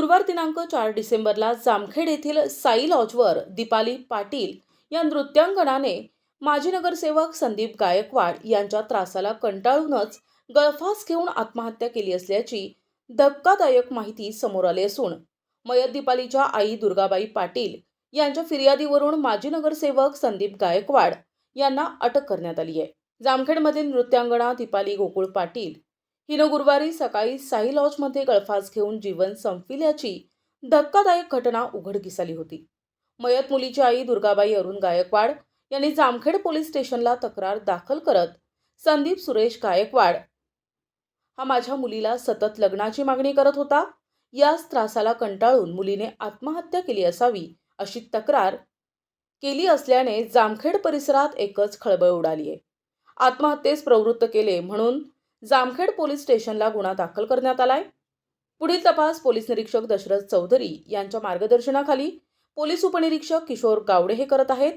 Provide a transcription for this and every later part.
गुरुवार दिनांक 4 डिसेंबरला जामखेड येथील साई लॉजवर दीपाली पाटील या नृत्यांगनाने माजी नगरसेवक संदीप गायकवाड यांच्या त्रासाला कंटाळूनच गळफास घेऊन आत्महत्या केली असल्याची धक्कादायक माहिती समोर आली असून मयत दीपालीच्या आई दुर्गाबाई पाटील यांच्या फिर्यादीवरून माजी नगरसेवक संदीप गायकवाड यांना अटक करण्यात आली आहे। जामखेडमधील नृत्यांगना दीपाली गोकुळ पाटील हिनं गुरुवारी सकाळी साई लॉजमध्ये गळफास घेऊन जीवन संपविल्याची धक्कादायक घटना उघडकीस आली होती। मयत मुलीची आई दुर्गाबाई अरुण गायकवाड यांनी जामखेड पोलीस स्टेशनला तक्रार दाखल करत संदीप सुरेश गायकवाड हा माझ्या मुलीला सतत लग्नाची मागणी करत होता, याच त्रासाला कंटाळून मुलीने आत्महत्या केली असावी अशी तक्रार केली असल्याने जामखेड परिसरात एकच खळबळ उडाली आहे। आत्महत्येस प्रवृत्त केले म्हणून जामखेड पोलीस स्टेशनला गुन्हा दाखल करण्यात आलाय। पुढील तपास पोलीस निरीक्षक दशरथ चौधरी यांच्या मार्गदर्शनाखाली पोलीस उपनिरीक्षक किशोर गावडे हे करत आहेत।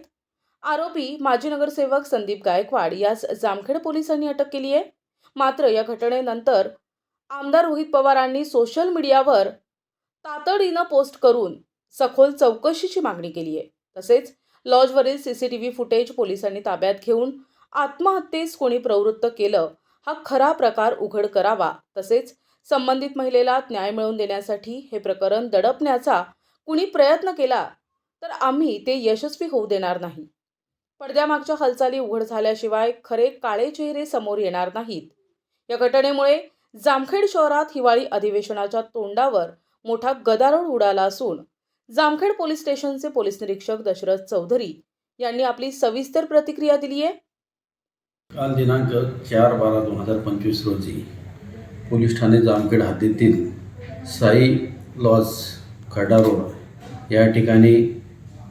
आरोपी माजी नगरसेवक संदीप गायकवाड यास जामखेड पोलिसांनी अटक केली आहे। मात्र या घटनेनंतर आमदार रोहित पवारांनी सोशल मीडियावर तातडीनं पोस्ट करून सखोल चौकशीची मागणी केली आहे। तसेच लॉजवरील सीसीटीव्ही फुटेज पोलिसांनी ताब्यात घेऊन आत्महत्येस कोणी प्रवृत्त केलं हा खरा प्रकार उघड करावा, तसेच संबंधित महिलेला न्याय मिळवून देण्यासाठी हे प्रकरण दडपण्याचा कुणी प्रयत्न केला तर आम्ही ते यशस्वी होऊ देणार नाही। पडद्यामागच्या हालचाली उघड झाल्याशिवाय खरे काळे चेहरे समोर येणार नाहीत। या घटनेमुळे जामखेड शहरात हिवाळी अधिवेशनाच्या तोंडावर मोठा गदारोळ उडाला असून जामखेड पोलीस स्टेशनचे पोलीस निरीक्षक दशरथ चौधरी यांनी आपली सविस्तर प्रतिक्रिया दिली आहे। काल दिनांक 4/12/2025 रोजी पोलीस ठाणे जामखेड हद्दीतील साई लॉज खडा रोड या ठिकाणी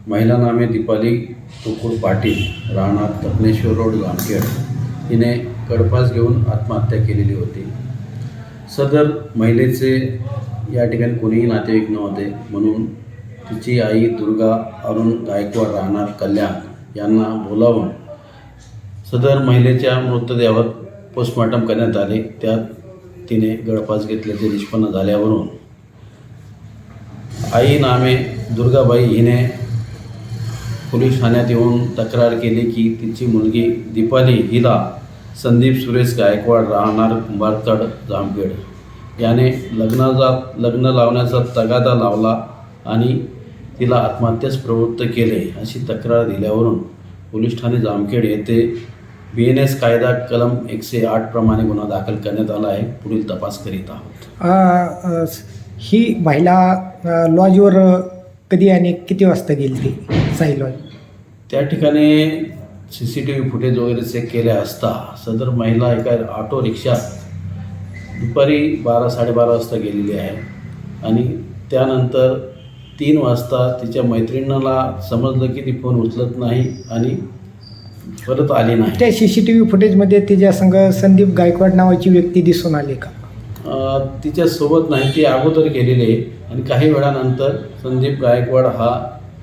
महिला नामे दीपाली गोकुळ पाटील राहणार तपनेश्वर रोड जामखेड हिने गळफास घेऊन आत्महत्या केलेली होती। सदर महिलेचे या ठिकाणी कोणीही नातेवाईक नव्हते, म्हणून तिची आई दुर्गा अरुण गायकवाड राहणार कल्याण यांना बोलावून सदर महिलेच्या मृतदेहावर पोस्टमॉर्टम करण्यात आले। त्यात तिने गळफास घेतल्याचे निष्पन्न झाल्यावरून आई नामे दुर्गाबाई हिने पोलीस ठाण्यात येऊन तक्रार केली की तिची मुलगी दीपाली हिला संदीप सुरेश गायकवाड राहणार कुंभारतड जामखेड याने लग्न लावण्याचा तगादा लावला आणि तिला आत्महत्येस प्रवृत्त केले अशी तक्रार दिल्यावरून पोलीस ठाणे जामखेड येथे BNS कायदा कलम 108 प्रमाणे गुन्हा दाखल करण्यात आला आहे। पुढील तपास करीत आहोत। ही महिला लॉजवर कधी आणि किती वाजता गेली ती साई लॉज? त्या ठिकाणी CCTV फुटेज वगैरे चेक केले असता सदर महिला एका ऑटो रिक्षात दुपारी 12-12:30 वाजता गेलेली आहे आणि त्यानंतर 3 वाजता तिच्या मैत्रिणीला समजलं की ती फोन उचलत नाही आणि परत आली नाही। त्या CCTV फुटेजमध्ये तिच्या संग संदीप गायकवाड नावाची व्यक्ती दिसून आली का? तिच्यासोबत नाही, ती अगोदर गेलेली आहे आणि काही वेळानंतर संदीप गायकवाड हा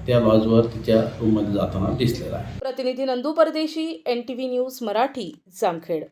त्या लॉजवर तिच्या रूममध्ये जाताना दिसलेला आहे। प्रतिनिधी नंदू परदेशी, NTV न्यूज मराठी, जामखेड।